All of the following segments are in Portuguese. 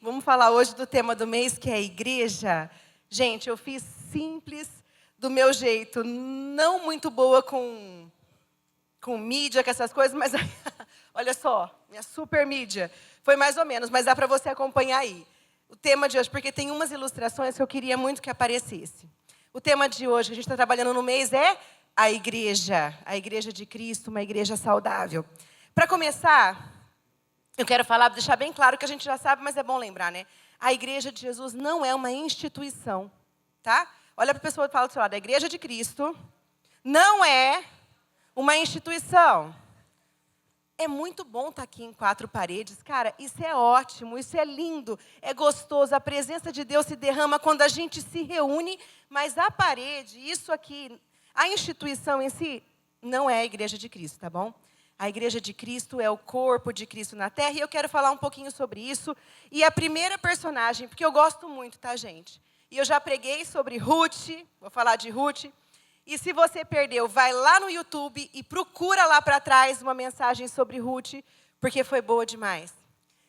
Vamos falar hoje do tema do mês, que é a igreja. Gente, eu fiz simples, do meu jeito, não muito boa com mídia, com essas coisas, mas olha só, minha super mídia. Foi mais ou menos, mas dá para você acompanhar aí. O tema de hoje, porque tem umas ilustrações que eu queria muito que aparecesse. O tema de hoje, que a gente está trabalhando no mês, é a igreja de Cristo, uma igreja saudável. Para começar, eu quero deixar bem claro que a gente já sabe, mas é bom lembrar, né? A igreja de Jesus não é uma instituição, tá? Olha para a pessoa que fala do seu lado, a igreja de Cristo não é uma instituição. É muito bom estar aqui em quatro paredes, cara, isso é ótimo, isso é lindo, é gostoso, a presença de Deus se derrama quando a gente se reúne, mas a parede, isso aqui, a instituição em si, não é a igreja de Cristo, tá bom? A igreja de Cristo é o corpo de Cristo na terra, e eu quero falar um pouquinho sobre isso. E a primeira personagem, porque eu gosto muito, tá, gente? E eu já preguei sobre Ruth, vou falar de Ruth. E se você perdeu, vai lá no YouTube e procura lá para trás uma mensagem sobre Ruth, porque foi boa demais,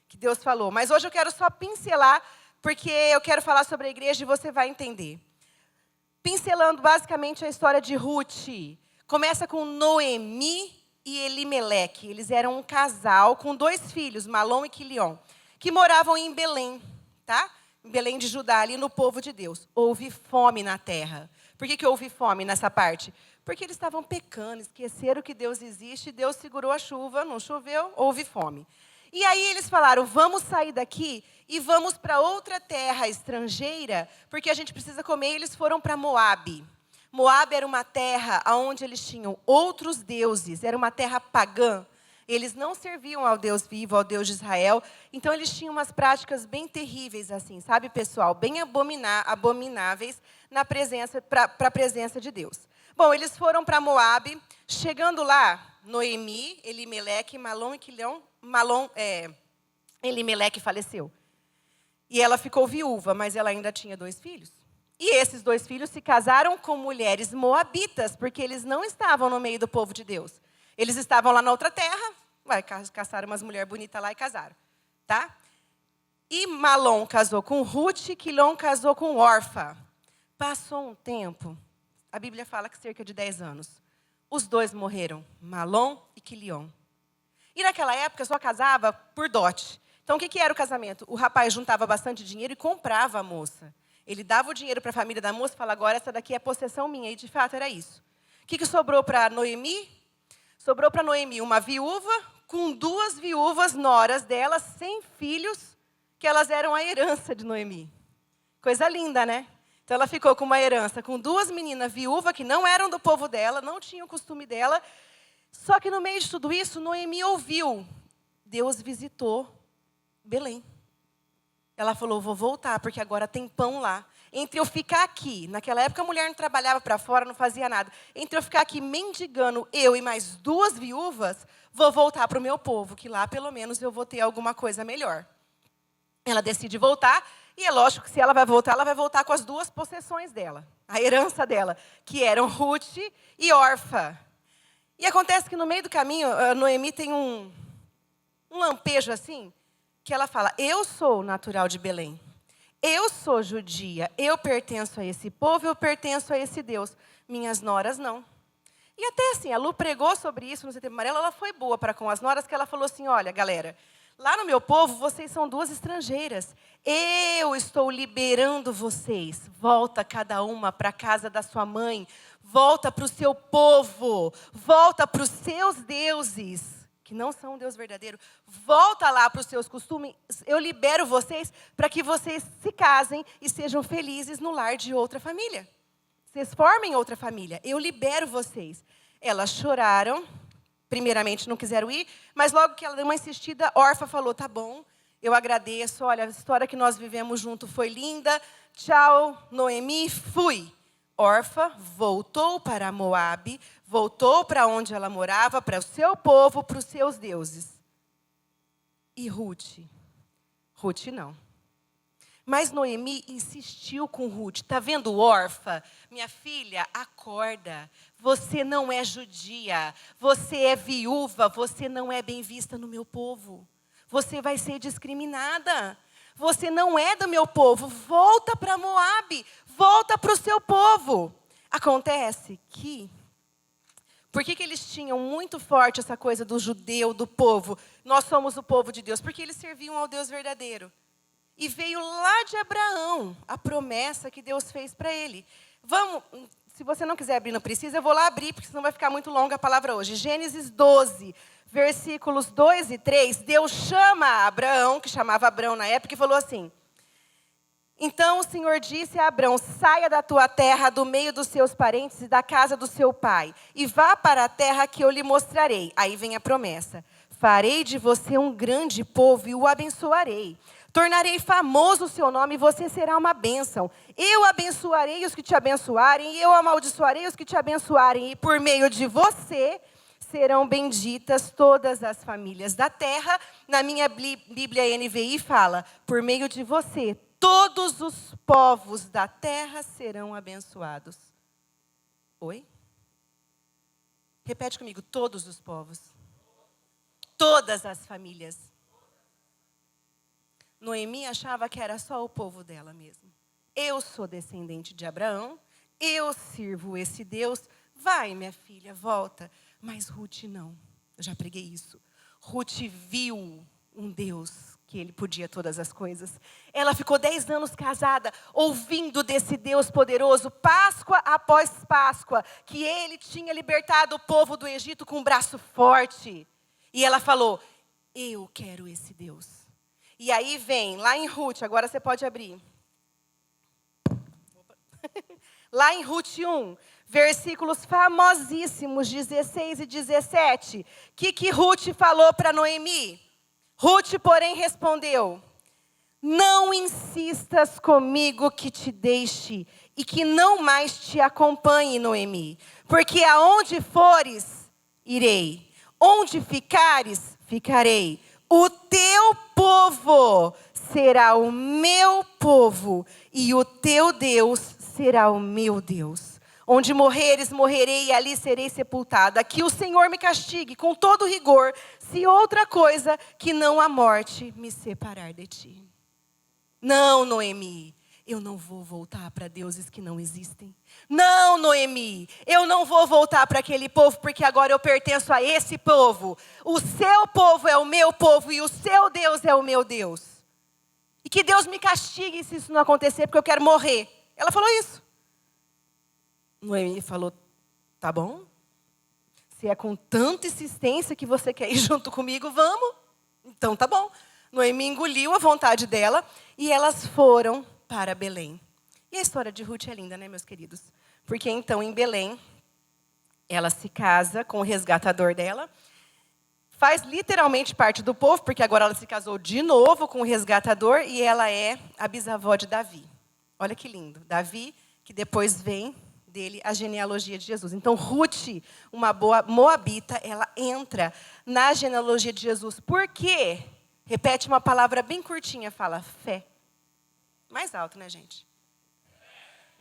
que Deus falou. Mas hoje eu quero só pincelar, porque eu quero falar sobre a igreja e você vai entender. Pincelando basicamente a história de Ruth. Começa com Noemi e Elimeleque. Eles eram um casal com 2 filhos, Malom e Quilion, que moravam em Belém, tá? Em Belém de Judá, ali no povo de Deus. Houve fome na terra. Por que houve fome nessa parte? Porque eles estavam pecando, esqueceram que Deus existe, Deus segurou a chuva, não choveu, houve fome. E aí eles falaram, vamos sair daqui e vamos para outra terra estrangeira, porque a gente precisa comer, e eles foram para Moabe. Moabe era uma terra onde eles tinham outros deuses, era uma terra pagã. Eles não serviam ao Deus vivo, ao Deus de Israel. Então, eles tinham umas práticas bem terríveis, assim, sabe, pessoal? Bem abomináveis para a presença de Deus. Bom, eles foram para Moabe. Chegando lá, Noemi, Elimeleque, Malom e Quilion. Elimeleque faleceu. E ela ficou viúva, mas ela ainda tinha 2 filhos. E esses 2 filhos se casaram com mulheres moabitas, porque eles não estavam no meio do povo de Deus. Eles estavam lá na outra terra, caçaram umas mulheres bonitas lá e casaram. Tá? E Malom casou com Ruth, Quilion casou com Orfa. Passou um tempo, a Bíblia fala que cerca de 10 anos. Os 2 morreram, Malom e Quilion. E naquela época só casava por dote. Então o que era o casamento? O rapaz juntava bastante dinheiro e comprava a moça. Ele dava o dinheiro para a família da moça e falava, agora essa daqui é possessão minha. E de fato era isso. O que sobrou para Noemi? Sobrou para Noemi uma viúva com 2 viúvas noras dela, sem filhos, que elas eram a herança de Noemi. Coisa linda, né? Então ela ficou com uma herança com 2 meninas viúvas que não eram do povo dela, não tinham o costume dela. Só que no meio de tudo isso, Noemi ouviu. Deus visitou Belém. Ela falou, vou voltar, porque agora tem pão lá. Entre eu ficar aqui, naquela época a mulher não trabalhava para fora, não fazia nada. Entre eu ficar aqui mendigando, eu e mais 2 viúvas, vou voltar para o meu povo, que lá pelo menos eu vou ter alguma coisa melhor. Ela decide voltar, e é lógico que se ela vai voltar com as 2 possessões dela. A herança dela, que eram Ruth e Orfa. E acontece que no meio do caminho, a Noemi tem um lampejo assim, que ela fala, eu sou natural de Belém, eu sou judia, eu pertenço a esse povo, eu pertenço a esse Deus. Minhas noras não. E até assim, a Lu pregou sobre isso no Setembro Amarelo, ela foi boa para com as noras, que ela falou assim, olha, galera, lá no meu povo, vocês são 2 estrangeiras. Eu estou liberando vocês. Volta cada uma para a casa da sua mãe, volta para o seu povo, volta para os seus deuses, que não são um Deus verdadeiro, volta lá para os seus costumes, eu libero vocês para que vocês se casem e sejam felizes no lar de outra família. Vocês formem outra família, eu libero vocês. Elas choraram, primeiramente não quiseram ir, mas logo que ela deu uma insistida, Orfa falou, tá bom, eu agradeço, olha, a história que nós vivemos junto foi linda, tchau, Noemi, fui. Orfa voltou para Moabe, voltou para onde ela morava, para o seu povo, para os seus deuses. E Ruth? Ruth não. Mas Noemi insistiu com Ruth. Está vendo, Orfa? Minha filha, acorda. Você não é judia, você é viúva, você não é bem vista no meu povo. Você vai ser discriminada. Você não é do meu povo. Volta para Moabe. Volta para o seu povo. Acontece que... Por que eles tinham muito forte essa coisa do judeu, do povo? Nós somos o povo de Deus. Porque eles serviam ao Deus verdadeiro. E veio lá de Abraão a promessa que Deus fez para ele. Vamos, se você não quiser abrir, não precisa, eu vou lá abrir, porque senão vai ficar muito longa a palavra hoje. Gênesis 12, versículos 2 e 3, Deus chama Abraão, que chamava Abrão na época, e falou assim: então o Senhor disse a Abrão: saia da tua terra, do meio dos seus parentes e da casa do seu pai, e vá para a terra que eu lhe mostrarei. Aí vem a promessa: farei de você um grande povo e o abençoarei. Tornarei famoso o seu nome e você será uma bênção. Eu abençoarei os que te abençoarem e eu amaldiçoarei os que te abençoarem. E por meio de você serão benditas todas as famílias da terra. Na minha Bíblia NVI fala: por meio de você todos os povos da terra serão abençoados. Oi? Repete comigo: todos os povos. Todas as famílias. Noemi achava que era só o povo dela mesmo. Eu sou descendente de Abraão, eu sirvo esse Deus. Vai, minha filha, volta. Mas Ruth não. Eu já preguei isso. Ruth viu um Deus que ele podia todas as coisas. Ela ficou 10 anos casada, ouvindo desse Deus poderoso, Páscoa após Páscoa, que ele tinha libertado o povo do Egito com um braço forte. E ela falou: eu quero esse Deus. E aí vem, lá em Ruth, agora você pode abrir. Lá em Ruth 1, versículos famosíssimos, 16 e 17. O que Ruth falou para Noemi? Ruth, porém, respondeu: não insistas comigo que te deixe e que não mais te acompanhe, Noemi. Porque aonde fores, irei. Onde ficares, ficarei. O teu povo será o meu povo, e o teu Deus será o meu Deus. Onde morreres, morrerei, e ali serei sepultada. Que o Senhor me castigue com todo rigor, se outra coisa que não a morte me separar de ti. Não, Noemi, eu não vou voltar para deuses que não existem. Não, Noemi, eu não vou voltar para aquele povo, porque agora eu pertenço a esse povo. O seu povo é o meu povo e o seu Deus é o meu Deus. E que Deus me castigue se isso não acontecer, porque eu quero morrer. Ela falou isso. Noemi falou: tá bom. Se é com tanta insistência que você quer ir junto comigo, vamos. Então tá bom. Noemi engoliu a vontade dela e elas foram para Belém. E a história de Ruth é linda, né, meus queridos? Porque então, em Belém, ela se casa com o resgatador dela, faz literalmente parte do povo, porque agora ela se casou de novo com o resgatador, e ela é a bisavó de Davi. Olha que lindo. Davi, que depois vem dele a genealogia de Jesus. Então, Ruth, uma boa moabita, ela entra na genealogia de Jesus. Por quê? Repete uma palavra bem curtinha, fala: fé. Mais alto, né, gente?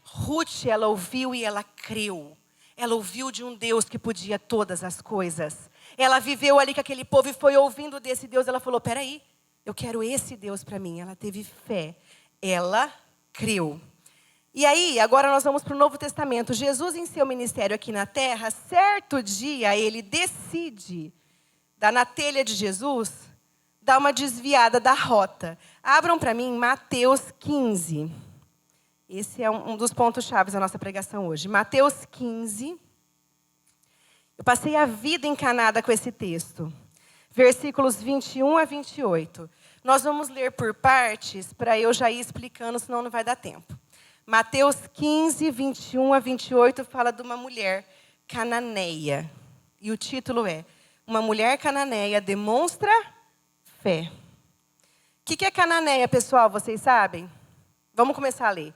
Ruth, ela ouviu e ela creu. Ela ouviu de um Deus que podia todas as coisas. Ela viveu ali com aquele povo e foi ouvindo desse Deus. Ela falou: peraí, eu quero esse Deus para mim. Ela teve fé. Ela creu. E aí, agora nós vamos para o Novo Testamento. Jesus, em seu ministério aqui na terra, certo dia, ele decide, na telha de Jesus, dar uma desviada da rota. Abram para mim Mateus 15. Esse é um dos pontos-chave da nossa pregação hoje. Mateus 15. Eu passei a vida encanada com esse texto. Versículos 21 a 28. Nós vamos ler por partes, para eu já ir explicando, senão não vai dar tempo. Mateus 15, 21 a 28, fala de uma mulher cananeia. E o título é: uma mulher cananeia demonstra fé. O que é cananeia, pessoal? Vocês sabem? Vamos começar a ler.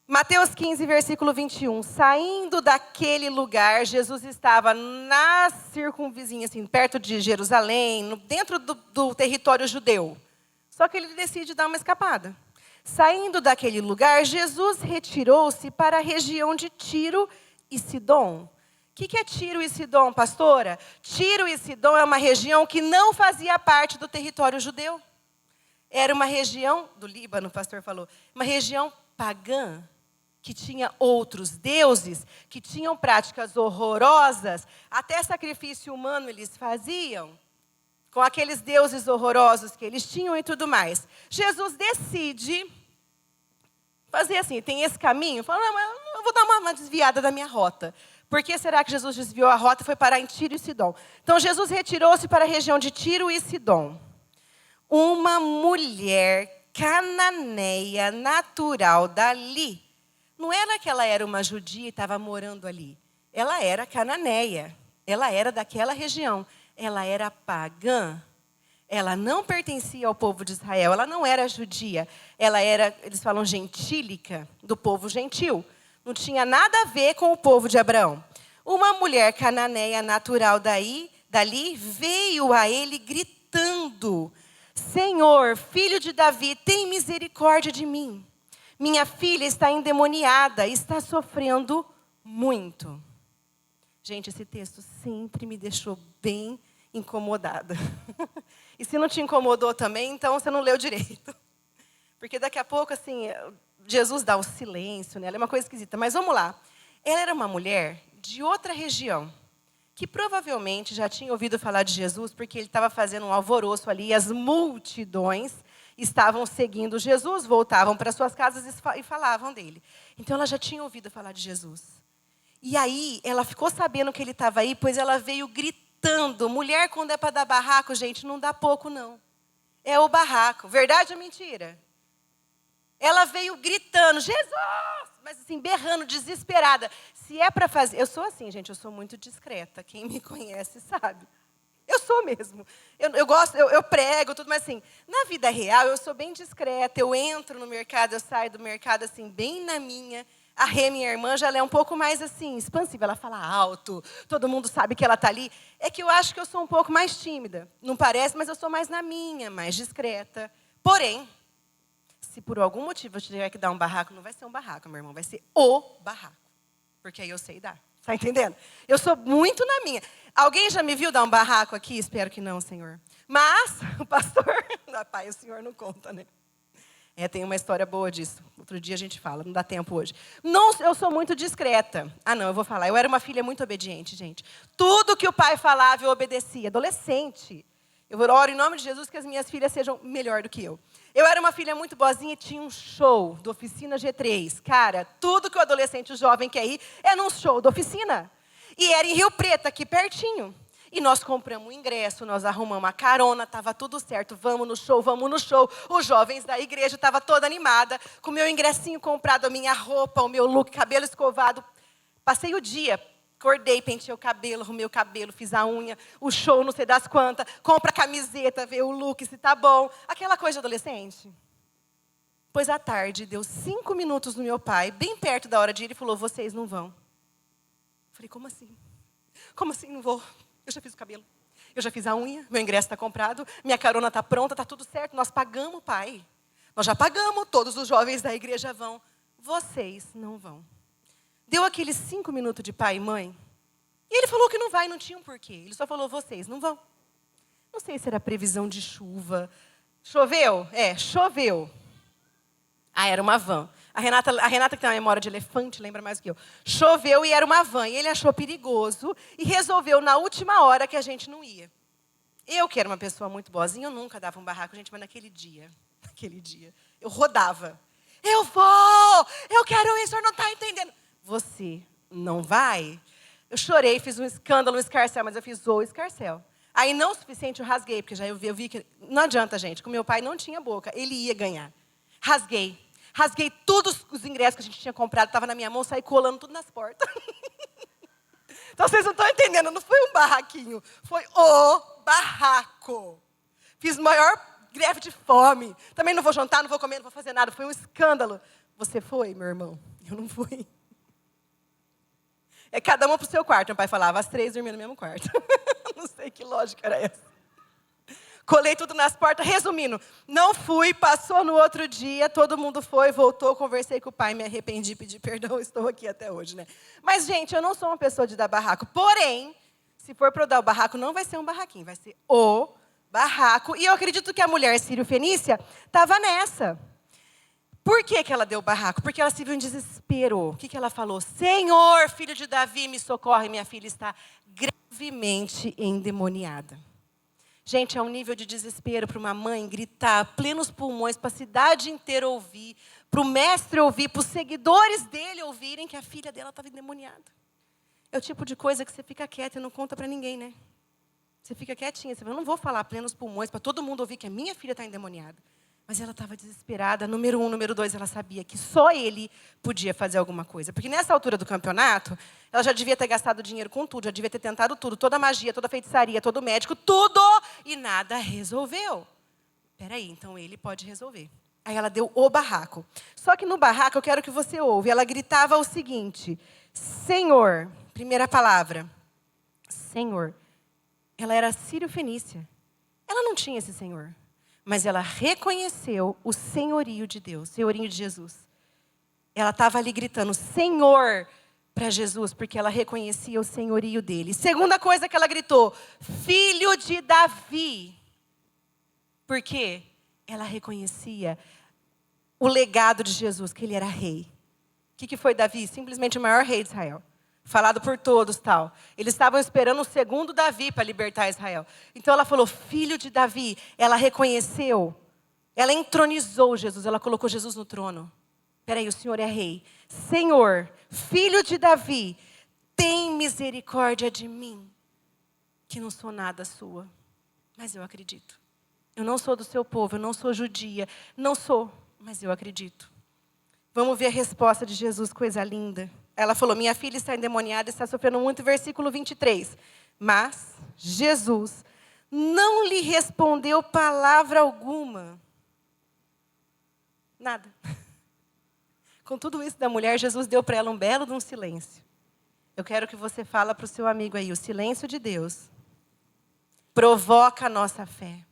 Mateus 15, versículo 21. Saindo daquele lugar, Jesus estava na circunvizinha, assim, perto de Jerusalém, dentro do território judeu. Só que ele decide dar uma escapada. Saindo daquele lugar, Jesus retirou-se para a região de Tiro e Sidom. O que é Tiro e Sidom, pastora? Tiro e Sidom é uma região que não fazia parte do território judeu. Era uma região do Líbano, o pastor falou, uma região pagã, que tinha outros deuses, que tinham práticas horrorosas, até sacrifício humano eles faziam, com aqueles deuses horrorosos que eles tinham e tudo mais. Jesus decide fazer assim, tem esse caminho, fala, não, mas eu vou dar uma desviada da minha rota. Por que será que Jesus desviou a rota e foi parar em Tiro e Sidom? Então, Jesus retirou-se para a região de Tiro e Sidom. Uma mulher cananeia natural dali. Não era que ela era uma judia e estava morando ali. Ela era cananeia. Ela era daquela região. Ela era pagã. Ela não pertencia ao povo de Israel. Ela não era judia. Ela era, eles falam, gentílica, do povo gentil. Não tinha nada a ver com o povo de Abraão. Uma mulher cananeia natural dali veio a ele gritando: Senhor, filho de Davi, tem misericórdia de mim. Minha filha está endemoniada, está sofrendo muito. Gente, esse texto sempre me deixou bem incomodada. E se não te incomodou também, então você não leu direito. Porque daqui a pouco, assim, Jesus dá o silêncio, né? Ela é uma coisa esquisita. Mas vamos lá. Ela era uma mulher de outra região, que provavelmente já tinha ouvido falar de Jesus, porque ele estava fazendo um alvoroço ali, e as multidões estavam seguindo Jesus, voltavam para suas casas e falavam dele. Então, ela já tinha ouvido falar de Jesus. E aí, ela ficou sabendo que ele estava aí, pois ela veio gritando. Mulher, quando é para dar barraco, gente, não dá pouco, não. É o barraco. Verdade ou mentira? Ela veio gritando, Jesus! Mas assim, berrando, desesperada. Se é para fazer... Eu sou assim, gente, eu sou muito discreta. Quem me conhece sabe. Eu sou mesmo. Eu gosto, eu prego, tudo, mas assim, na vida real, eu sou bem discreta. Eu entro no mercado, eu saio do mercado, assim, bem na minha. A Rê, minha irmã, já é um pouco mais, assim, expansiva. Ela fala alto, todo mundo sabe que ela está ali. É que eu acho que eu sou um pouco mais tímida. Não parece, mas eu sou mais na minha, mais discreta. Porém, se por algum motivo eu tiver que dar um barraco, não vai ser um barraco, meu irmão, vai ser o barraco. Porque aí eu sei dar. Está entendendo? Eu sou muito na minha. Alguém já me viu dar um barraco aqui? Espero que não, Senhor. Mas o pastor... Pai, o Senhor não conta, né? Tem uma história boa disso. Outro dia a gente fala, não dá tempo hoje. Não, eu sou muito discreta. Ah, não, eu vou falar. Eu era uma filha muito obediente, gente. Tudo que o pai falava, eu obedecia. Adolescente. Eu oro em nome de Jesus que as minhas filhas sejam melhor do que eu. Eu era uma filha muito boazinha e tinha um show do Oficina G3. Cara, tudo que o adolescente, o jovem quer ir, é num show da oficina. E era em Rio Preto, aqui pertinho. E nós compramos o ingresso, nós arrumamos a carona, estava tudo certo. Vamos no show, vamos no show. Os jovens da igreja estavam toda animada, com o meu ingressinho comprado, a minha roupa, o meu look, cabelo escovado. Passei o dia, acordei, pentei o cabelo, arrumei o cabelo, fiz a unha, o show não sei das quantas, compra a camiseta, vê o look, se tá bom. Aquela coisa de adolescente. Pois à tarde, deu 5 minutos no meu pai, bem perto da hora de ir, ele falou, vocês não vão. Falei, como assim? Como assim não vou? Eu já fiz o cabelo, eu já fiz a unha, meu ingresso está comprado, minha carona está pronta, está tudo certo, nós pagamos, pai. Nós já pagamos, todos os jovens da igreja vão. Vocês não vão. Deu aqueles 5 minutos de pai e mãe, e ele falou que não vai, não tinha um porquê. Ele só falou, vocês não vão. Não sei se era previsão de chuva. Choveu? Choveu. Era uma van. A Renata que tem uma memória de elefante, lembra mais do que eu. Choveu e era uma van. E ele achou perigoso e resolveu na última hora que a gente não ia. Eu, que era uma pessoa muito boazinha, eu nunca dava um barraco, gente, mas naquele dia, eu rodava. Eu vou! Eu quero ir, o senhor não está entendendo. Você não vai? Eu chorei, fiz um escândalo, um escarcel, mas eu fiz o escarcel. Aí, não o suficiente, eu rasguei, porque já eu vi que não adianta, gente, que o meu pai não tinha boca, ele ia ganhar. Rasguei todos os ingressos que a gente tinha comprado, estava na minha mão, saí colando tudo nas portas. Então, vocês não estão entendendo, não foi um barraquinho, foi o barraco. Fiz maior greve de fome. Também não vou jantar, não vou comer, não vou fazer nada, foi um escândalo. Você foi, meu irmão? Eu não fui. Cada uma para o seu quarto, meu pai falava, as 3 dormiam no mesmo quarto. Não sei que lógica era essa. Colei tudo nas portas. Resumindo, não fui, passou no outro dia, todo mundo foi, voltou, conversei com o pai, me arrependi, pedi perdão, estou aqui até hoje, né? Mas, gente, eu não sou uma pessoa de dar barraco. Porém, se for para eu dar o barraco, não vai ser um barraquinho, vai ser o barraco. E eu acredito que a mulher sírio-fenícia estava nessa. Por que ela deu barraco? Porque ela se viu em desespero. O que ela falou? Senhor, filho de Davi, me socorre, minha filha está gravemente endemoniada. Gente, é um nível de desespero para uma mãe gritar a plenos pulmões, para a cidade inteira ouvir, para o mestre ouvir, para os seguidores dele ouvirem que a filha dela estava endemoniada. É o tipo de coisa que você fica quieta e não conta para ninguém, né? Você fica quietinha, você fala, eu não vou falar a plenos pulmões para todo mundo ouvir que a minha filha está endemoniada. Mas ela estava desesperada. Número 1, número 2, ela sabia que só ele podia fazer alguma coisa. Porque nessa altura do campeonato, ela já devia ter gastado dinheiro com tudo, já devia ter tentado tudo, toda a magia, toda a feitiçaria, todo o médico, tudo, e nada resolveu. Peraí, então ele pode resolver. Aí ela deu o barraco. Só que no barraco, eu quero que você ouve, ela gritava o seguinte, Senhor, primeira palavra, Senhor. Ela era sírio-fenícia. Ela não tinha esse Senhor. Mas ela reconheceu o senhorio de Deus, o senhorio de Jesus. Ela estava ali gritando, Senhor, para Jesus, porque ela reconhecia o senhorio dele. Segunda coisa que ela gritou, Filho de Davi. Por quê? Ela reconhecia o legado de Jesus, que ele era rei. O que foi Davi? Simplesmente o maior rei de Israel. Falado por todos, tal. Eles estavam esperando o segundo Davi para libertar Israel. Então ela falou, filho de Davi. Ela reconheceu. Ela entronizou Jesus. Ela colocou Jesus no trono. Espera aí, o Senhor é rei. Senhor, filho de Davi, tem misericórdia de mim, que não sou nada sua. Mas eu acredito. Eu não sou do seu povo, eu não sou judia. Não sou, mas eu acredito. Vamos ver a resposta de Jesus, coisa linda. Ela falou, minha filha está endemoniada, está sofrendo muito, versículo 23. Mas Jesus não lhe respondeu palavra alguma. Nada. Com tudo isso da mulher, Jesus deu para ela um belo de um silêncio. Eu quero que você fale para o seu amigo aí, o silêncio de Deus provoca a nossa fé.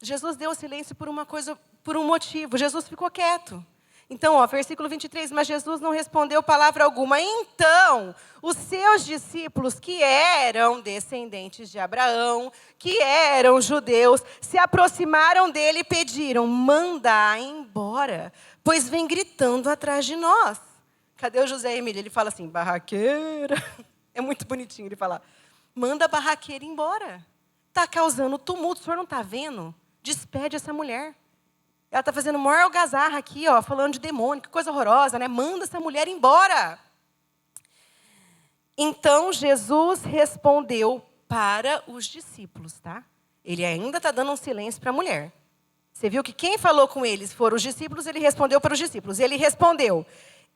Jesus deu o silêncio por uma coisa, por um motivo. Jesus ficou quieto. Então, versículo 23, mas Jesus não respondeu palavra alguma. Então, os seus discípulos, que eram descendentes de Abraão, que eram judeus, se aproximaram dele e pediram, manda-a embora, pois vem gritando atrás de nós. Cadê o José Emílio? Ele fala assim, barraqueira. É muito bonitinho ele falar, manda a barraqueira embora. Está causando tumulto, o senhor não está vendo? Despede essa mulher. Ela está fazendo maior algazarra aqui, ó, falando de demônio, que coisa horrorosa, né? Manda essa mulher embora. Então, Jesus respondeu para os discípulos, tá? Ele ainda está dando um silêncio para a mulher. Você viu que quem falou com eles foram os discípulos, ele respondeu para os discípulos. Ele respondeu,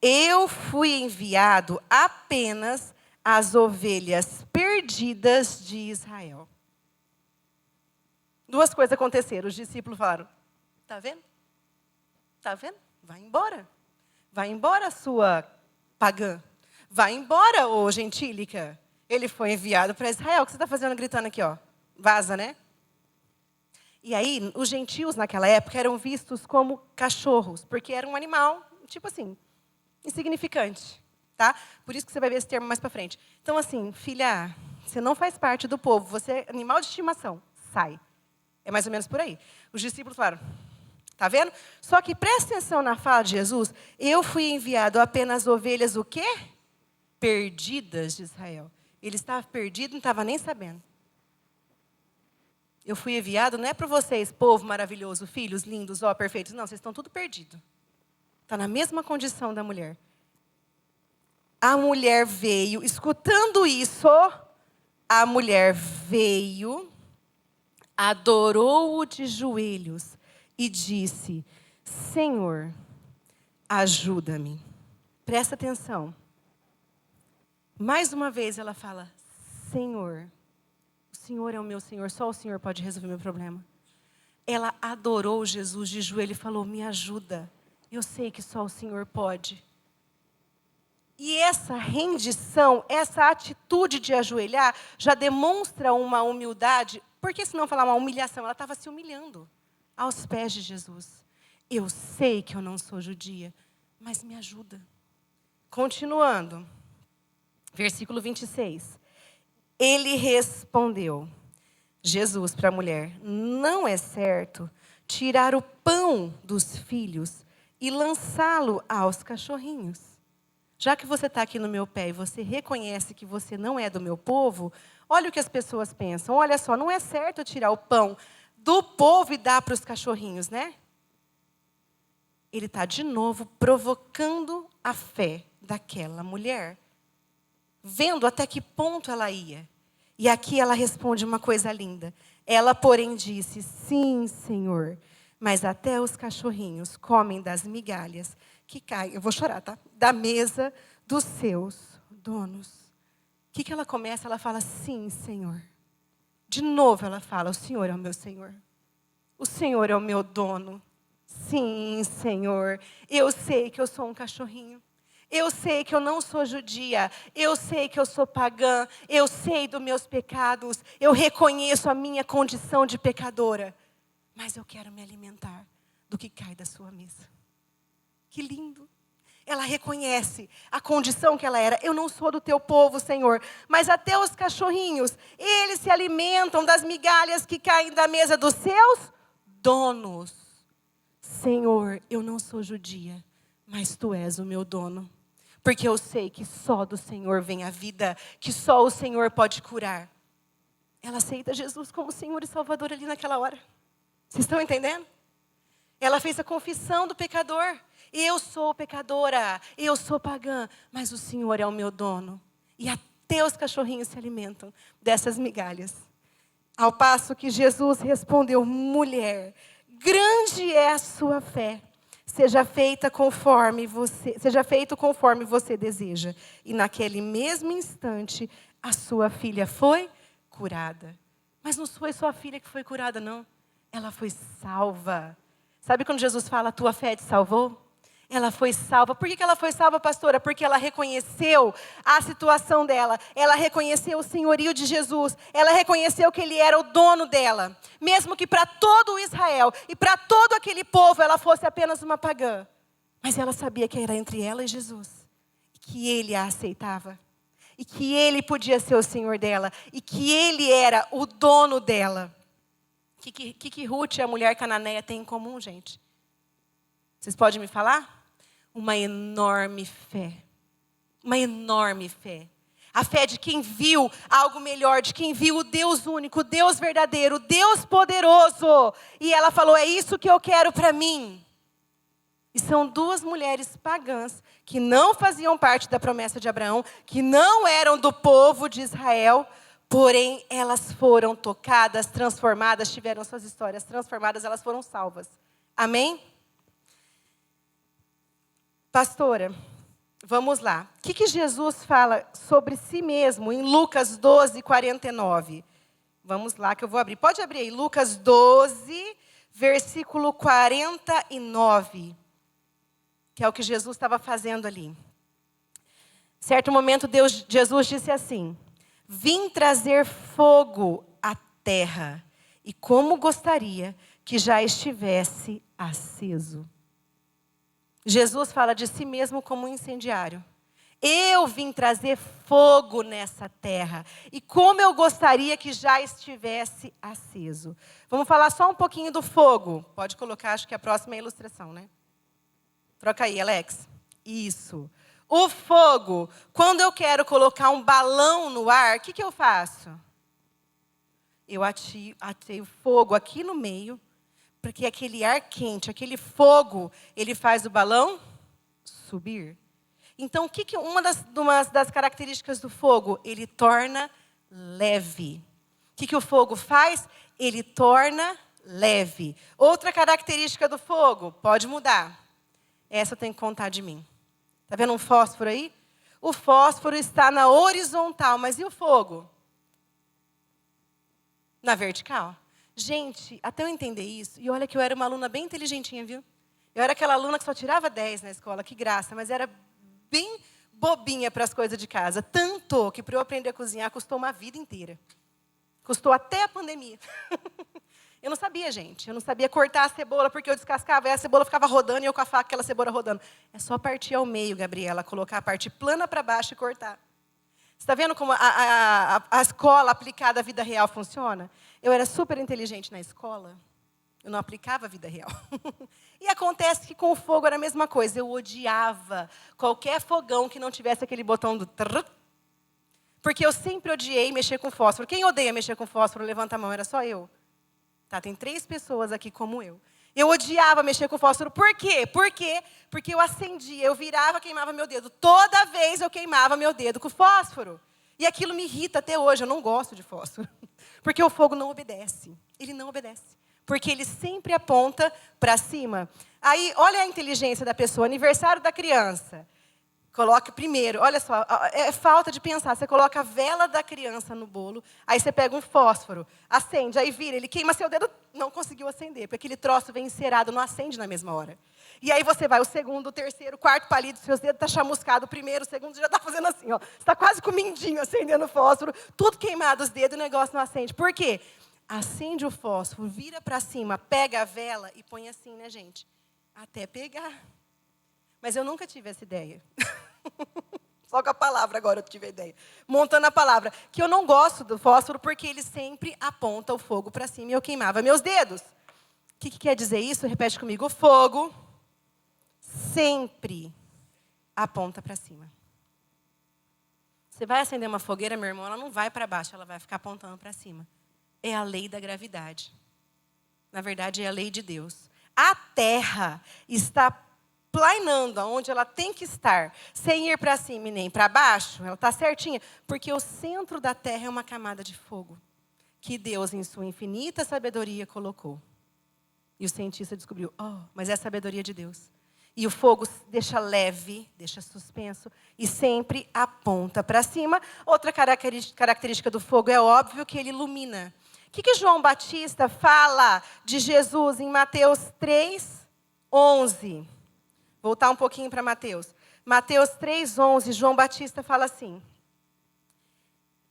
eu fui enviado apenas às ovelhas perdidas de Israel. Duas coisas aconteceram. Os discípulos falaram, está vendo? Está vendo? Vai embora. Vai embora, sua pagã. Vai embora, ô gentílica. Ele foi enviado para Israel. O que você está fazendo gritando aqui, ó? Vaza, né? E aí, os gentios naquela época eram vistos como cachorros, porque era um animal, tipo assim, insignificante, tá? Por isso que você vai ver esse termo mais para frente. Então, assim, filha, você não faz parte do povo, você é animal de estimação, sai. É mais ou menos por aí. Os discípulos falaram, tá vendo? Só que presta atenção na fala de Jesus. Eu fui enviado apenas ovelhas o quê? Perdidas de Israel. Ele estava perdido, não estava nem sabendo. Eu fui enviado, não é para vocês, povo maravilhoso, filhos lindos, ó, perfeitos. Não, vocês estão tudo perdidos. Está na mesma condição da mulher. A mulher veio, escutando isso, a mulher veio, adorou-o de joelhos e disse, Senhor, ajuda-me. Presta atenção. Mais uma vez ela fala, Senhor, o Senhor é o meu Senhor, só o Senhor pode resolver meu problema. Ela adorou Jesus de joelho e falou, me ajuda. Eu sei que só o Senhor pode. E essa rendição, essa atitude de ajoelhar, já demonstra uma humildade. Por que se não falar uma humilhação? Ela estava se humilhando aos pés de Jesus. Eu sei que eu não sou judia, mas me ajuda. Continuando, versículo 26. Ele respondeu, Jesus para a mulher: não é certo tirar o pão dos filhos e lançá-lo aos cachorrinhos. Já que você está aqui no meu pé e você reconhece que você não é do meu povo, olha o que as pessoas pensam. Olha só, não é certo tirar o pão do povo e dar para os cachorrinhos, né? Ele está de novo provocando a fé daquela mulher, vendo até que ponto ela ia. E aqui ela responde uma coisa linda. Ela, porém, disse: sim, Senhor, mas até os cachorrinhos comem das migalhas que caem, eu vou chorar, tá? Da mesa dos seus donos. O que ela começa? Ela fala: sim, Senhor. De novo ela fala: o Senhor é o meu Senhor. O Senhor é o meu dono. Sim, Senhor. Eu sei que eu sou um cachorrinho. Eu sei que eu não sou judia. Eu sei que eu sou pagã. Eu sei dos meus pecados. Eu reconheço a minha condição de pecadora. Mas eu quero me alimentar do que cai da sua mesa. Que lindo. Ela reconhece a condição que ela era. Eu não sou do teu povo, Senhor. Mas até os cachorrinhos, eles se alimentam das migalhas que caem da mesa dos seus donos. Senhor, eu não sou judia, mas tu és o meu dono. Porque eu sei que só do Senhor vem a vida, que só o Senhor pode curar. Ela aceita Jesus como Senhor e Salvador ali naquela hora. Vocês estão entendendo? Ela fez a confissão do pecador. Eu sou pecadora, eu sou pagã, mas o Senhor é o meu dono. E até os cachorrinhos se alimentam dessas migalhas. Ao passo que Jesus respondeu: mulher, grande é a sua fé. Seja feito conforme você deseja. E naquele mesmo instante, a sua filha foi curada. Mas não foi só a filha que foi curada, não. Ela foi salva. Sabe quando Jesus fala: a tua fé te salvou? Ela foi salva. Por que ela foi salva, pastora? Porque ela reconheceu a situação dela. Ela reconheceu o senhorio de Jesus. Ela reconheceu que Ele era o dono dela. Mesmo que para todo Israel e para todo aquele povo ela fosse apenas uma pagã. Mas ela sabia que era entre ela e Jesus. Que Ele a aceitava. E que Ele podia ser o Senhor dela. E que Ele era o dono dela. O que Ruth e a mulher cananeia têm em comum, gente? Vocês podem me falar? Uma enorme fé. Uma enorme fé. A fé de quem viu algo melhor, de quem viu o Deus único, o Deus verdadeiro, o Deus poderoso. E ela falou: é isso que eu quero para mim. E são duas mulheres pagãs que não faziam parte da promessa de Abraão, que não eram do povo de Israel, porém elas foram tocadas, transformadas, tiveram suas histórias transformadas, elas foram salvas. Amém? Pastora, vamos lá. O que Jesus fala sobre si mesmo em Lucas 12, 49? Vamos lá que eu vou abrir. Pode abrir aí, Lucas 12, versículo 49. Que é o que Jesus estava fazendo ali. Certo momento, Jesus disse assim: vim trazer fogo à terra, e como gostaria que já estivesse aceso. Jesus fala de si mesmo como um incendiário. Eu vim trazer fogo nessa terra. E como eu gostaria que já estivesse aceso. Vamos falar só um pouquinho do fogo. Pode colocar, acho que a próxima é a ilustração, né? Troca aí, Alex. Isso. O fogo. Quando eu quero colocar um balão no ar, o que eu faço? Eu ateio fogo aqui no meio. Porque aquele ar quente, aquele fogo, ele faz o balão subir. Então, uma das características do fogo? Ele torna leve. O que o fogo faz? Ele torna leve. Outra característica do fogo, pode mudar. Essa eu tenho que contar de mim. Está vendo um fósforo aí? O fósforo está na horizontal, mas e o fogo? Na vertical. Gente, até eu entender isso, e olha que eu era uma aluna bem inteligentinha, viu? Eu era aquela aluna que só tirava 10 na escola, que graça, mas era bem bobinha para as coisas de casa. Tanto que para eu aprender a cozinhar custou uma vida inteira. Custou até a pandemia. Eu não sabia, gente. Eu não sabia cortar a cebola, porque eu descascava e a cebola ficava rodando e eu com a faca, aquela cebola rodando. É só partir ao meio, Gabriela, colocar a parte plana para baixo e cortar. Você está vendo como a escola aplicada à vida real funciona? Eu era super inteligente na escola. Eu não aplicava a vida real. E acontece que com o fogo era a mesma coisa. Eu odiava qualquer fogão que não tivesse aquele botão do trrr. Porque eu sempre odiei mexer com fósforo. Quem odeia mexer com fósforo, levanta a mão, era só eu. Tá, tem 3 pessoas aqui como eu. Eu odiava mexer com fósforo. Por quê? Porque eu acendia, eu virava, queimava meu dedo. Toda vez eu queimava meu dedo com fósforo. E aquilo me irrita até hoje, eu não gosto de fósforo. Porque o fogo não obedece. Ele não obedece. Porque ele sempre aponta para cima. Aí, olha a inteligência da pessoa. Aniversário da criança. Coloca primeiro, olha só, é falta de pensar. Você coloca a vela da criança no bolo, aí você pega um fósforo, acende, aí vira, ele queima seu dedo, não conseguiu acender, porque aquele troço vem encerado, não acende na mesma hora. E aí você vai, o segundo, o terceiro, o quarto palito, seus dedos estão chamuscados, o primeiro, o segundo, já está fazendo assim, ó. Você está quase com o mindinho acendendo o fósforo, tudo queimado os dedos, o negócio não acende. Por quê? Acende o fósforo, vira para cima, pega a vela e põe assim, né, gente? Até pegar. Mas eu nunca tive essa ideia. Só com a palavra agora eu tive a ideia. Montando a palavra. Que eu não gosto do fósforo porque ele sempre aponta o fogo para cima e eu queimava meus dedos. O que quer dizer isso? Repete comigo. O fogo sempre aponta para cima. Você vai acender uma fogueira, meu irmão, ela não vai para baixo, ela vai ficar apontando para cima. É a lei da gravidade. Na verdade, é a lei de Deus. A terra está planando aonde ela tem que estar, sem ir para cima e nem para baixo, ela está certinha, porque o centro da terra é uma camada de fogo, que Deus, em sua infinita sabedoria, colocou. E o cientista descobriu, mas é a sabedoria de Deus. E o fogo deixa leve, deixa suspenso, e sempre aponta para cima. Outra característica do fogo é óbvio que ele ilumina. O que João Batista fala de Jesus em Mateus 3:11? Voltar um pouquinho para Mateus. Mateus 3:11, João Batista fala assim: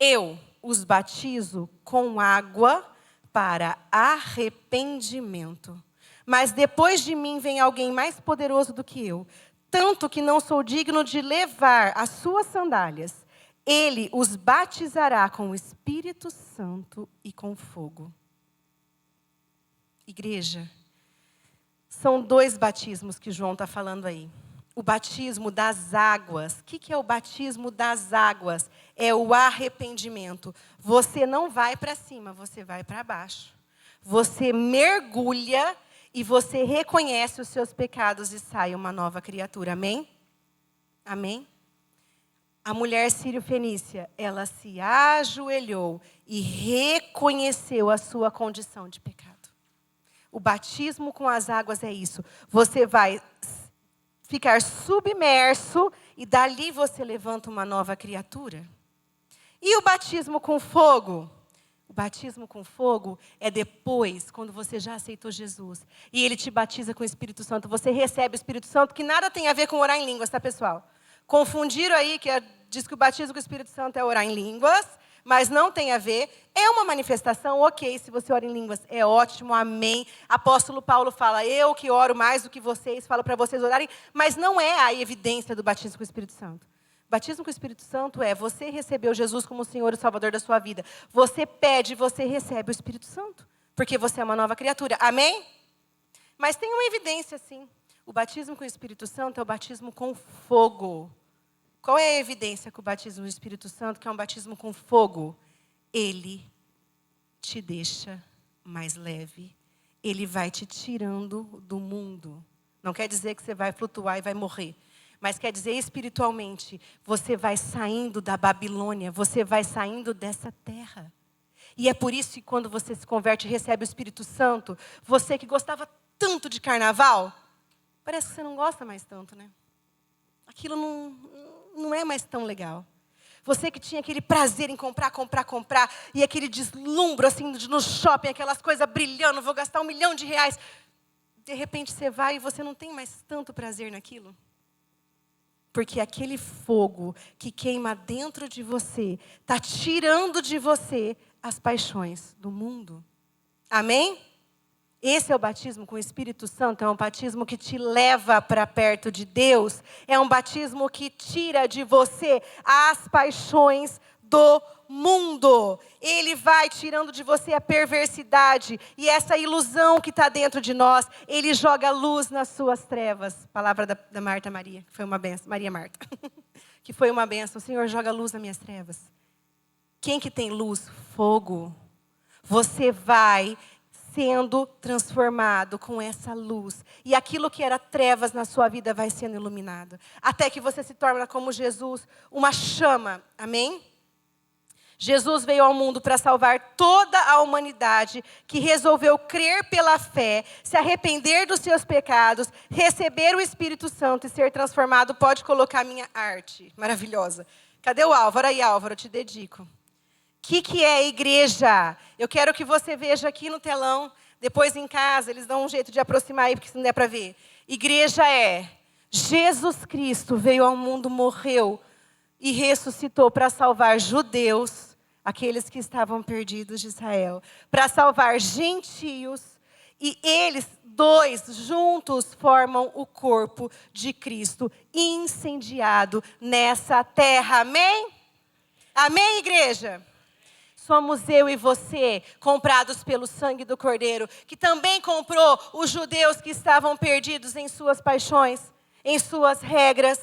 eu os batizo com água para arrependimento. Mas depois de mim vem alguém mais poderoso do que eu, tanto que não sou digno de levar as suas sandálias. Ele os batizará com o Espírito Santo e com fogo. Igreja, são 2 batismos que João está falando aí. O batismo das águas. O que é o batismo das águas? É o arrependimento. Você não vai para cima, você vai para baixo. Você mergulha e você reconhece os seus pecados e sai uma nova criatura. Amém? Amém? A mulher sírio-fenícia, ela se ajoelhou e reconheceu a sua condição de pecado. O batismo com as águas é isso. Você vai ficar submerso e dali você levanta uma nova criatura. E o batismo com fogo? O batismo com fogo é depois, quando você já aceitou Jesus. E Ele te batiza com o Espírito Santo. Você recebe o Espírito Santo, que nada tem a ver com orar em línguas, tá, pessoal? Confundiram aí, diz que o batismo com o Espírito Santo é orar em línguas, mas não tem a ver. É uma manifestação, ok, se você ora em línguas, é ótimo, amém. Apóstolo Paulo fala, eu que oro mais do que vocês, falo para vocês orarem, mas não é a evidência do batismo com o Espírito Santo. O batismo com o Espírito Santo é, você recebeu Jesus como o Senhor e Salvador da sua vida. Você pede, você recebe o Espírito Santo, porque você é uma nova criatura, amém? Mas tem uma evidência, sim. O batismo com o Espírito Santo é o batismo com fogo. Qual é a evidência que o batismo do Espírito Santo, que é um batismo com fogo? Ele te deixa mais leve. Ele vai te tirando do mundo. Não quer dizer que você vai flutuar e vai morrer. Mas quer dizer espiritualmente, você vai saindo da Babilônia, você vai saindo dessa terra. E é por isso que quando você se converte e recebe o Espírito Santo, você que gostava tanto de carnaval, parece que você não gosta mais tanto, né? Aquilo não é mais tão legal. Você que tinha aquele prazer em comprar, e aquele deslumbro assim no shopping, aquelas coisas brilhando, vou gastar R$1 milhão. De repente você vai e você não tem mais tanto prazer naquilo. Porque aquele fogo que queima dentro de você está tirando de você as paixões do mundo. Amém? Esse é o batismo com o Espírito Santo, é um batismo que te leva para perto de Deus, é um batismo que tira de você as paixões do mundo. Ele vai tirando de você a perversidade e essa ilusão que está dentro de nós. Ele joga luz nas suas trevas. Palavra da Marta Maria, que foi uma benção. Maria Marta, que foi uma benção. O Senhor joga luz nas minhas trevas. Quem que tem luz? Fogo. Você vai sendo transformado com essa luz. E aquilo que era trevas na sua vida vai sendo iluminado. Até que você se torna como Jesus, uma chama. Amém? Jesus veio ao mundo para salvar toda a humanidade que resolveu crer pela fé, se arrepender dos seus pecados, receber o Espírito Santo e ser transformado. Pode colocar minha arte maravilhosa. Cadê o Álvaro? Aí, Álvaro, eu te dedico. O que é igreja? Eu quero que você veja aqui no telão, depois em casa, eles dão um jeito de aproximar aí, porque se não der para ver. Igreja é Jesus Cristo veio ao mundo, morreu e ressuscitou para salvar judeus, aqueles que estavam perdidos de Israel, para salvar gentios, e eles dois juntos formam o corpo de Cristo incendiado nessa terra. Amém? Amém, igreja? Somos eu e você, comprados pelo sangue do Cordeiro, que também comprou os judeus que estavam perdidos em suas paixões, em suas regras.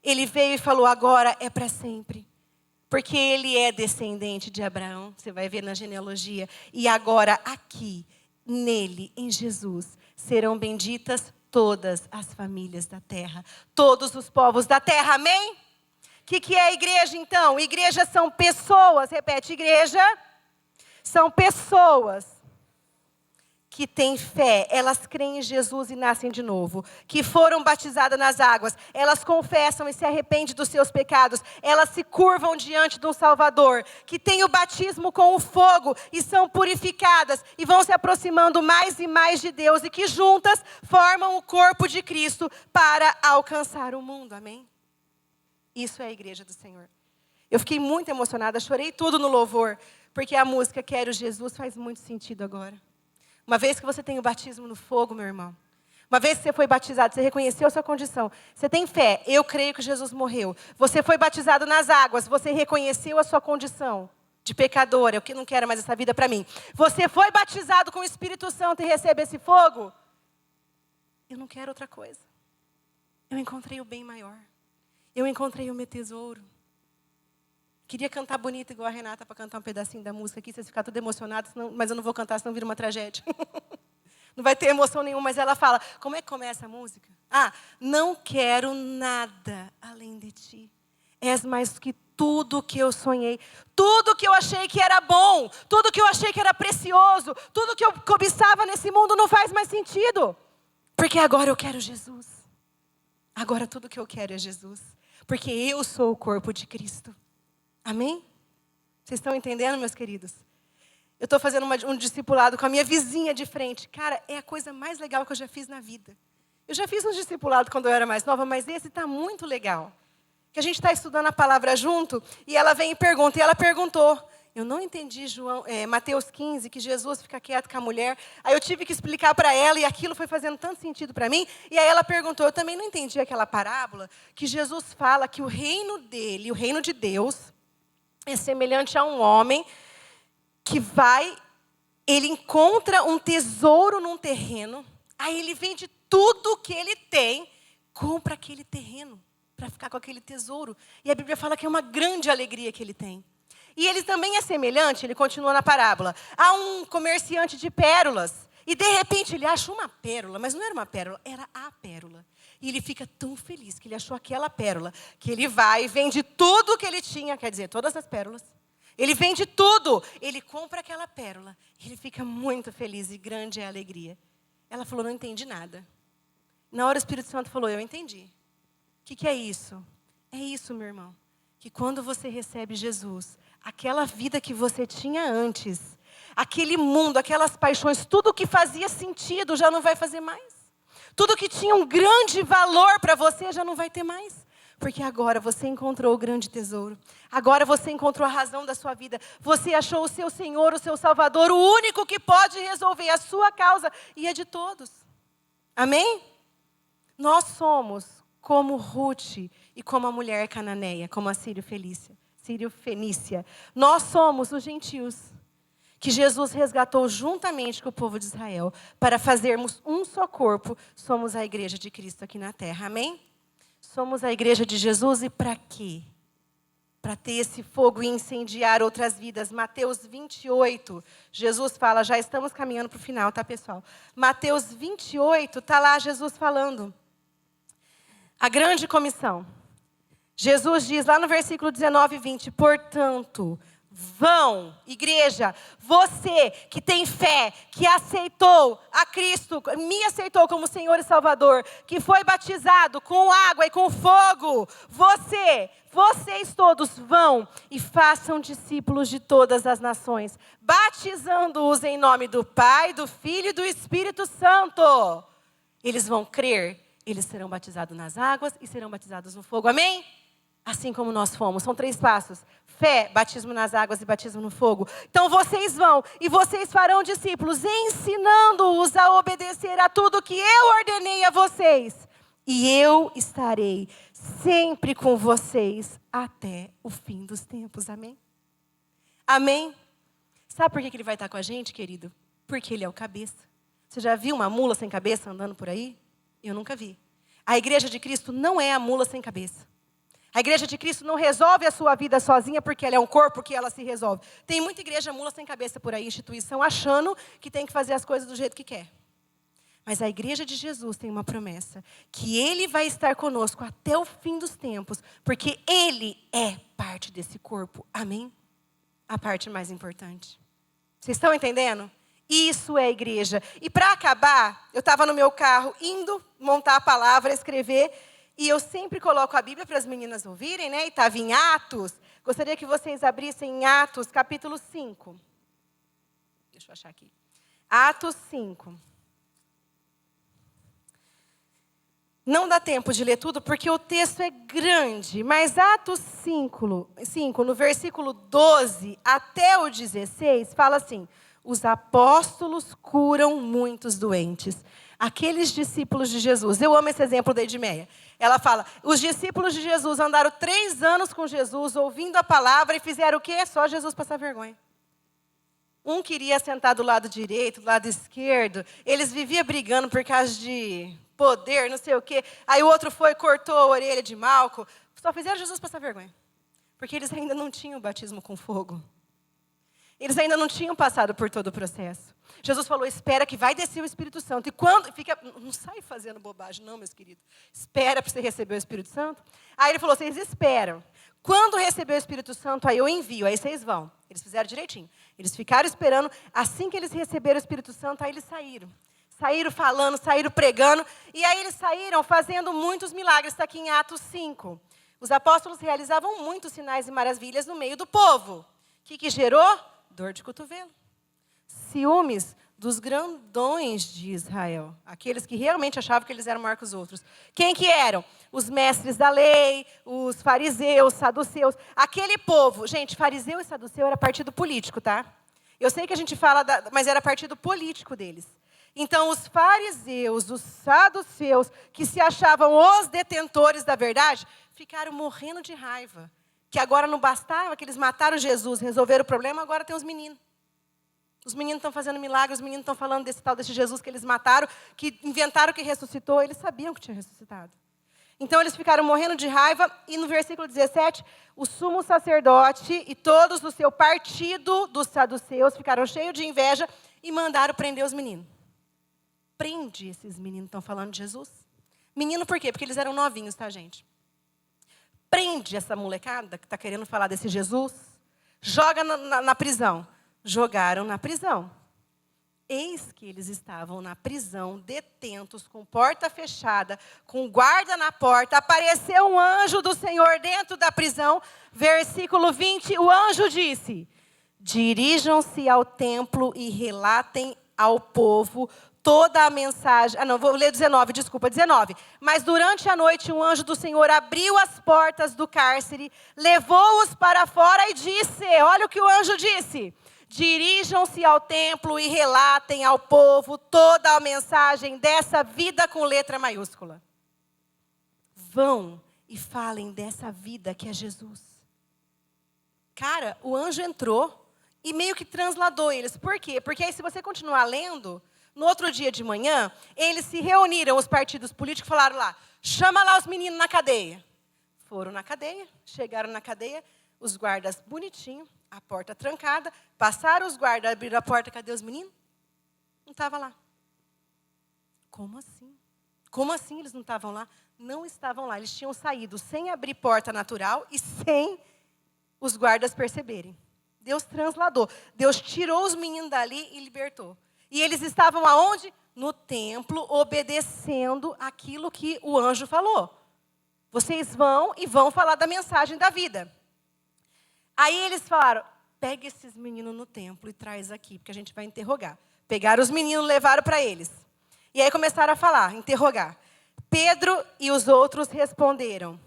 Ele veio e falou, agora é para sempre. Porque ele é descendente de Abraão, você vai ver na genealogia. E agora aqui, nele, em Jesus, serão benditas todas as famílias da terra. Todos os povos da terra, amém? O que é a igreja então? Igreja são pessoas, repete, igreja são pessoas que têm fé, elas creem em Jesus e nascem de novo, que foram batizadas nas águas, elas confessam e se arrependem dos seus pecados, elas se curvam diante de um Salvador, que tem o batismo com o fogo e são purificadas e vão se aproximando mais e mais de Deus e que juntas formam o corpo de Cristo para alcançar o mundo, amém? Isso é a igreja do Senhor. Eu fiquei muito emocionada, chorei tudo no louvor, porque a música Quero Jesus faz muito sentido agora. Uma vez que você tem o batismo no fogo, meu irmão, uma vez que você foi batizado, você reconheceu a sua condição, você tem fé, eu creio que Jesus morreu. Você foi batizado nas águas, você reconheceu a sua condição de pecador, eu que não quero mais essa vida para mim. Você foi batizado com o Espírito Santo e recebe esse fogo. Eu não quero outra coisa. Eu encontrei o bem maior. Eu encontrei o meu tesouro. Queria cantar bonito igual a Renata para cantar um pedacinho da música aqui, vocês ficarem tudo emocionados, mas eu não vou cantar, senão vira uma tragédia. Não vai ter emoção nenhuma, mas ela fala, como é que começa a música? Não quero nada além de ti. És mais que tudo que eu sonhei, tudo que eu achei que era bom, tudo que eu achei que era precioso, tudo que eu cobiçava nesse mundo não faz mais sentido. Porque agora eu quero Jesus. Agora tudo que eu quero é Jesus. Porque eu sou o corpo de Cristo. Amém? Vocês estão entendendo, meus queridos? Eu estou fazendo um discipulado com a minha vizinha de frente. Cara, é a coisa mais legal que eu já fiz na vida. Eu já fiz um discipulado quando eu era mais nova, mas esse está muito legal. Que a gente está estudando a palavra junto, e ela vem e pergunta. E ela perguntou, eu não entendi Mateus 15, que Jesus fica quieto com a mulher. Aí eu tive que explicar para ela, e aquilo foi fazendo tanto sentido para mim. E aí ela perguntou, eu também não entendi aquela parábola, que Jesus fala que o reino dele, o reino de Deus, é semelhante a um homem que ele encontra um tesouro num terreno, aí ele vende tudo que ele tem, compra aquele terreno para ficar com aquele tesouro. E a Bíblia fala que é uma grande alegria que ele tem. E ele também é semelhante, ele continua na parábola, a um comerciante de pérolas. E de repente ele acha uma pérola, mas não era uma pérola, era a pérola. E ele fica tão feliz que ele achou aquela pérola, que ele vai e vende tudo que ele tinha, quer dizer, todas as pérolas. Ele vende tudo, ele compra aquela pérola. Ele fica muito feliz e grande é a alegria. Ela falou, não entendi nada. Na hora o Espírito Santo falou, eu entendi. O que é isso? É isso, meu irmão. Que quando você recebe Jesus, aquela vida que você tinha antes, aquele mundo, aquelas paixões, tudo que fazia sentido já não vai fazer mais. Tudo que tinha um grande valor para você já não vai ter mais. Porque agora você encontrou o grande tesouro. Agora você encontrou a razão da sua vida. Você achou o seu Senhor, o seu Salvador, o único que pode resolver a sua causa e a de todos. Amém? Nós somos como Ruth e como a mulher cananeia, como a Sírio Felícia. Sírio-Fenícia. Nós somos os gentios, que Jesus resgatou juntamente com o povo de Israel, para fazermos um só corpo. Somos a igreja de Cristo aqui na terra, amém? Somos a igreja de Jesus e para quê? Para ter esse fogo e incendiar outras vidas. Mateus 28, Jesus fala, já estamos caminhando para o final, tá, pessoal? Mateus 28, está lá Jesus falando. A grande comissão. Jesus diz lá no versículo 19 e 20, portanto, vão, igreja, você que tem fé, que aceitou a Cristo, me aceitou como Senhor e Salvador, que foi batizado com água e com fogo, vocês todos vão e façam discípulos de todas as nações, batizando-os em nome do Pai, do Filho e do Espírito Santo. Eles vão crer, eles serão batizados nas águas e serão batizados no fogo, amém? Assim como nós fomos. São 3 passos. Fé, batismo nas águas e batismo no fogo. Então vocês vão e vocês farão discípulos, ensinando-os a obedecer a tudo que eu ordenei a vocês. E eu estarei sempre com vocês até o fim dos tempos. Amém? Amém? Sabe por que ele vai estar com a gente, querido? Porque ele é o cabeça. Você já viu uma mula sem cabeça andando por aí? Eu nunca vi. A igreja de Cristo não é a mula sem cabeça. A igreja de Cristo não resolve a sua vida sozinha porque ela é um corpo que ela se resolve. Tem muita igreja mula sem cabeça por aí, instituição, achando que tem que fazer as coisas do jeito que quer. Mas a igreja de Jesus tem uma promessa, que Ele vai estar conosco até o fim dos tempos, porque Ele é parte desse corpo. Amém? A parte mais importante. Vocês estão entendendo? Isso é igreja. E para acabar, eu estava no meu carro indo montar a palavra, escrever. E eu sempre coloco a Bíblia para as meninas ouvirem, né? E estava em Atos. Gostaria que vocês abrissem em Atos, capítulo 5. Deixa eu achar aqui. Atos 5. Não dá tempo de ler tudo, porque o texto é grande. Mas Atos 5, no versículo 12 até o 16, fala assim: os apóstolos curam muitos doentes. Aqueles discípulos de Jesus. Eu amo esse exemplo da Edmeia. Ela fala, os discípulos de Jesus andaram 3 anos com Jesus, ouvindo a palavra, e fizeram o quê? Só Jesus passar vergonha. Um queria sentar do lado direito, do lado esquerdo. Eles viviam brigando por causa de poder, não sei o quê. Aí o outro foi e cortou a orelha de Malco. Só fizeram Jesus passar vergonha. Porque eles ainda não tinham o batismo com fogo. Eles ainda não tinham passado por todo o processo. Jesus falou, espera que vai descer o Espírito Santo. E quando... não sai fazendo bobagem, não, meus queridos. Espera para você receber o Espírito Santo. Aí ele falou, vocês esperam. Quando receber o Espírito Santo, aí eu envio, aí vocês vão. Eles fizeram direitinho. Eles ficaram esperando. Assim que eles receberam o Espírito Santo, aí eles saíram. Saíram falando, saíram pregando. E aí eles saíram fazendo muitos milagres. Está aqui em Atos 5. Os apóstolos realizavam muitos sinais e maravilhas no meio do povo. O que gerou? Dor de cotovelo. Ciúmes dos grandões de Israel. Aqueles que realmente achavam que eles eram maior que os outros. Quem que eram? Os mestres da lei, os fariseus, saduceus. Aquele povo. Gente, fariseu e saduceu era partido político, tá? Eu sei que a gente fala, mas era partido político deles. Então, os fariseus, os saduceus, que se achavam os detentores da verdade, ficaram morrendo de raiva. Que agora não bastava, que eles mataram Jesus, resolveram o problema, agora tem os meninos. Os meninos estão fazendo milagres, os meninos estão falando desse tal, desse Jesus que eles mataram, que inventaram que ressuscitou, eles sabiam que tinha ressuscitado. Então, eles ficaram morrendo de raiva, e no versículo 17, o sumo sacerdote e todos do seu partido dos saduceus ficaram cheios de inveja e mandaram prender os meninos. Prende esses meninos, estão falando de Jesus. Menino por quê? Porque eles eram novinhos, tá, gente? Prende essa molecada que está querendo falar desse Jesus, joga na prisão. Jogaram na prisão. Eis que eles estavam na prisão, detentos, com porta fechada, com guarda na porta. Apareceu um anjo do Senhor dentro da prisão. Versículo 20, o anjo disse, dirijam-se ao templo e relatem ao povo toda a mensagem... não, vou ler 19, desculpa, 19. Mas durante a noite, um anjo do Senhor abriu as portas do cárcere, levou-os para fora e disse, olha o que o anjo disse, dirijam-se ao templo e relatem ao povo toda a mensagem dessa vida com letra maiúscula. Vão e falem dessa vida que é Jesus. Cara, o anjo entrou e meio que transladou eles. Por quê? Porque aí, se você continuar lendo, no outro dia de manhã, eles se reuniram, os partidos políticos, falaram lá, chama lá os meninos na cadeia. Foram na cadeia, chegaram na cadeia, os guardas bonitinho, a porta trancada, passaram os guardas, abriram a porta, cadê os meninos? Não estava lá. Como assim? Como assim eles não estavam lá? Não estavam lá, eles tinham saído sem abrir porta natural e sem os guardas perceberem. Deus transladou, Deus tirou os meninos dali e libertou. E eles estavam aonde? No templo, obedecendo aquilo que o anjo falou. Vocês vão e vão falar da mensagem da vida. Aí eles falaram, pega esses meninos no templo e traz aqui, porque a gente vai interrogar. Pegaram os meninos, levaram para eles. E aí começaram a falar, interrogar. Pedro e os outros responderam.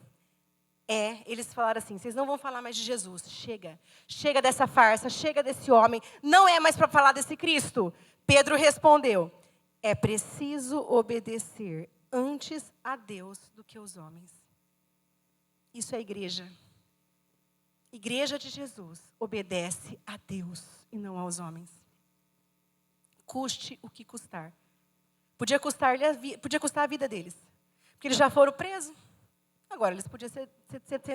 Eles falaram assim, vocês não vão falar mais de Jesus. Chega dessa farsa, chega desse homem. Não é mais para falar desse Cristo. Pedro respondeu, é preciso obedecer antes a Deus do que os homens. Isso é igreja. Igreja de Jesus obedece a Deus e não aos homens. Custe o que custar. Podia custar a vida deles. Porque eles já foram presos. Agora, eles podiam ser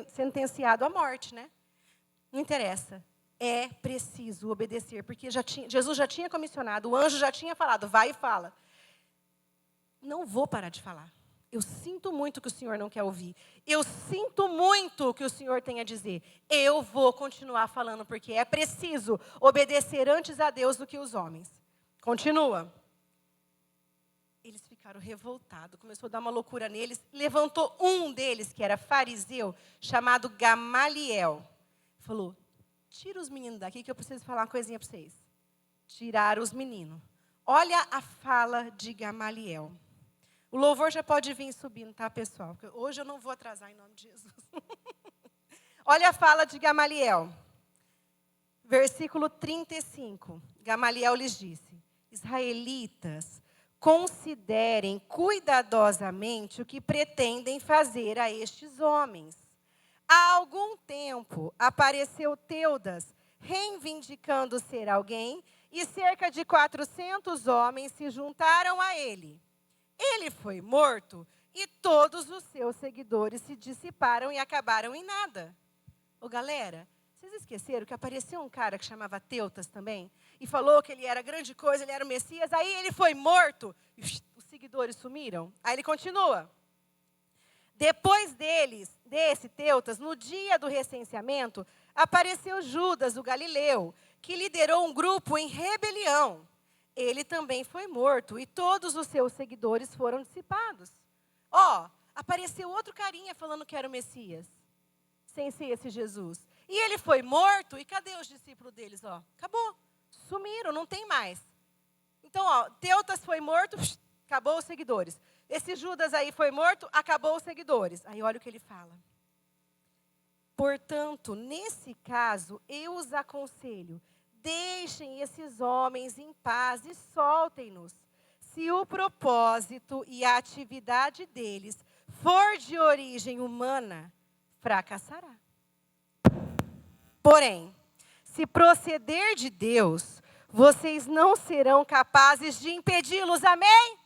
sentenciados à morte, né? Não interessa. É preciso obedecer, porque Jesus já tinha comissionado, o anjo já tinha falado, vai e fala. Não vou parar de falar. Eu sinto muito que o Senhor não quer ouvir. Eu sinto muito o que o Senhor tem a dizer. Eu vou continuar falando, porque é preciso obedecer antes a Deus do que os homens. Continua. Eles ficaram revoltados, começou a dar uma loucura neles. Levantou um deles, que era fariseu, chamado Gamaliel. Falou, tira os meninos daqui que eu preciso falar uma coisinha para vocês. Tiraram os meninos. Olha a fala de Gamaliel. O louvor já pode vir subindo, tá, pessoal? Porque hoje eu não vou atrasar em nome de Jesus. Olha a fala de Gamaliel. Versículo 35. Gamaliel lhes disse, israelitas, considerem cuidadosamente o que pretendem fazer a estes homens. Há algum tempo apareceu Teudas, reivindicando ser alguém, e cerca de 400 homens se juntaram a ele. Ele foi morto e todos os seus seguidores se dissiparam e acabaram em nada. Ô, galera, vocês esqueceram que apareceu um cara que chamava Teudas também? E falou que ele era grande coisa, ele era o Messias. Aí ele foi morto e os seguidores sumiram. Aí ele continua. Depois desse Teudas, no dia do recenseamento, apareceu Judas, o Galileu, que liderou um grupo em rebelião. Ele também foi morto e todos os seus seguidores foram dissipados. Apareceu outro carinha falando que era o Messias, sem ser esse Jesus. E ele foi morto e cadê os discípulos deles? Acabou, sumiram, não tem mais. Então, Teudas foi morto, acabou os seguidores. Esse Judas aí foi morto, acabou os seguidores. Aí olha o que ele fala. Portanto, nesse caso, eu os aconselho, deixem esses homens em paz e soltem-nos. Se o propósito e a atividade deles for de origem humana, fracassará. Porém, se proceder de Deus, vocês não serão capazes de impedi-los. Amém?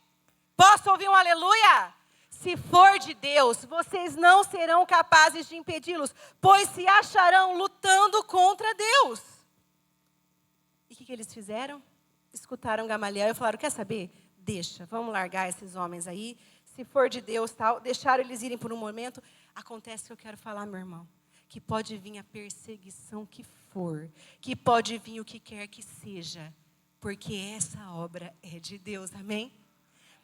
Posso ouvir um aleluia? Se for de Deus, vocês não serão capazes de impedi-los, pois se acharão lutando contra Deus. E o que eles fizeram? Escutaram Gamaliel e falaram, quer saber? Deixa, vamos largar esses homens aí. Se for de Deus, tal, deixaram eles irem por um momento. Acontece que eu quero falar, meu irmão, que pode vir a perseguição que for, que pode vir o que quer que seja, porque essa obra é de Deus, amém?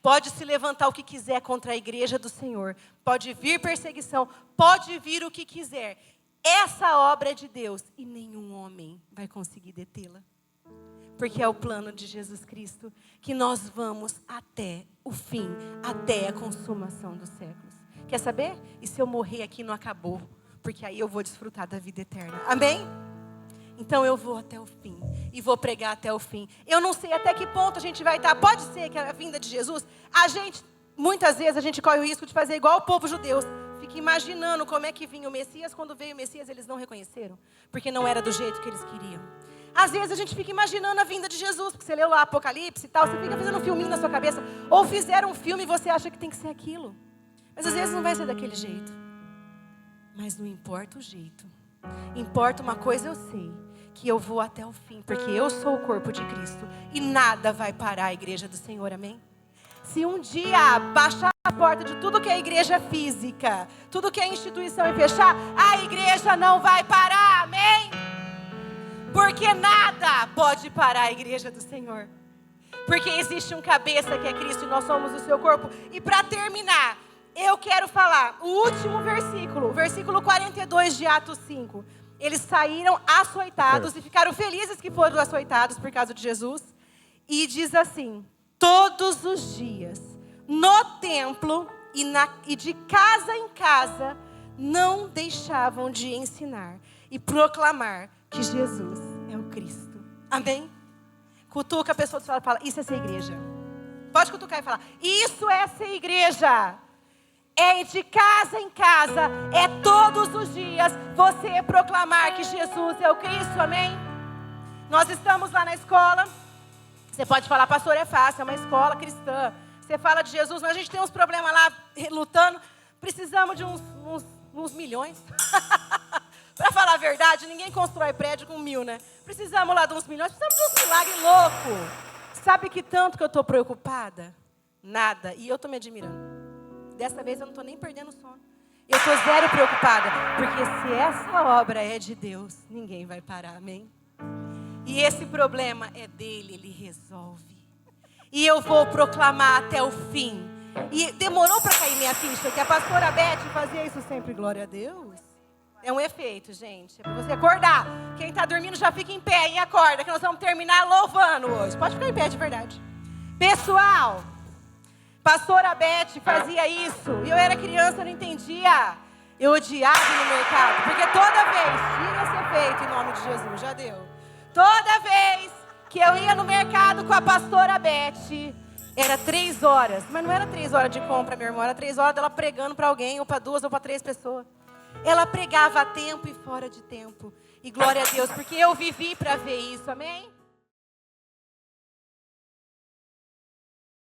Pode se levantar o que quiser contra a igreja do Senhor, pode vir perseguição, pode vir o que quiser. Essa obra é de Deus e nenhum homem vai conseguir detê-la. Porque é o plano de Jesus Cristo que nós vamos até o fim, até a consumação dos séculos. Quer saber? E se eu morrer aqui não acabou, porque aí eu vou desfrutar da vida eterna. Amém? Então eu vou até o fim e vou pregar até o fim. Eu não sei até que ponto a gente vai estar. Pode ser que a vinda de Jesus, muitas vezes a gente corre o risco de fazer igual o povo judeu, fica imaginando como é que vinha o Messias. Quando veio o Messias, eles não reconheceram, porque não era do jeito que eles queriam. Às vezes a gente fica imaginando a vinda de Jesus, porque você leu lá Apocalipse e tal, você fica fazendo um filminho na sua cabeça, ou fizeram um filme e você acha que tem que ser aquilo. Mas às vezes não vai ser daquele jeito. Mas não importa o jeito. Importa uma coisa, eu sei, que eu vou até o fim, porque eu sou o corpo de Cristo e nada vai parar a igreja do Senhor, amém? Se um dia baixar a porta de tudo que é igreja física, tudo que é instituição e fechar, a igreja não vai parar, amém? Porque nada pode parar a igreja do Senhor. Porque existe um cabeça que é Cristo e nós somos o seu corpo. E para terminar, eu quero falar o último versículo, o versículo 42 de Atos 5. Eles saíram açoitados e ficaram felizes que foram açoitados por causa de Jesus. E diz assim: todos os dias, no templo e de casa em casa, não deixavam de ensinar e proclamar que Jesus é o Cristo. Amém? Cutuca a pessoa do seu lado e fala: isso é ser igreja. Pode cutucar e falar: isso é ser igreja. É de casa em casa, é todos os dias você proclamar que Jesus é o Cristo, amém? Nós estamos lá na escola. Você pode falar: pastor, é fácil, é uma escola cristã. Você fala de Jesus, mas a gente tem uns problemas lá lutando. Precisamos de uns milhões. Para falar a verdade, ninguém constrói prédio com 1000, né? Precisamos lá de uns milhões, precisamos de uns milagres loucos. Sabe que tanto que eu estou preocupada? Nada. E eu estou me admirando. Dessa vez eu não estou nem perdendo sono. Eu estou zero preocupada. Porque se essa obra é de Deus, ninguém vai parar, amém? E esse problema é dele, ele resolve. E eu vou proclamar até o fim. E demorou para cair minha ficha, que a pastora Beth fazia isso sempre, glória a Deus. É um efeito, gente. É para você acordar. Quem está dormindo já fica em pé e acorda, que nós vamos terminar louvando hoje. Pode ficar em pé de verdade. Pessoal, pastora Beth fazia isso. E eu era criança, eu não entendia. Eu odiava ir no mercado. Porque toda vez, tira esse efeito em nome de Jesus, já deu. Toda vez que eu ia no mercado com a pastora Beth, era 3 horas. Mas não era 3 horas de compra, meu irmão. Era 3 horas dela pregando para alguém, ou para 2, ou para 3 pessoas. Ela pregava a tempo e fora de tempo. E glória a Deus, porque eu vivi para ver isso, amém?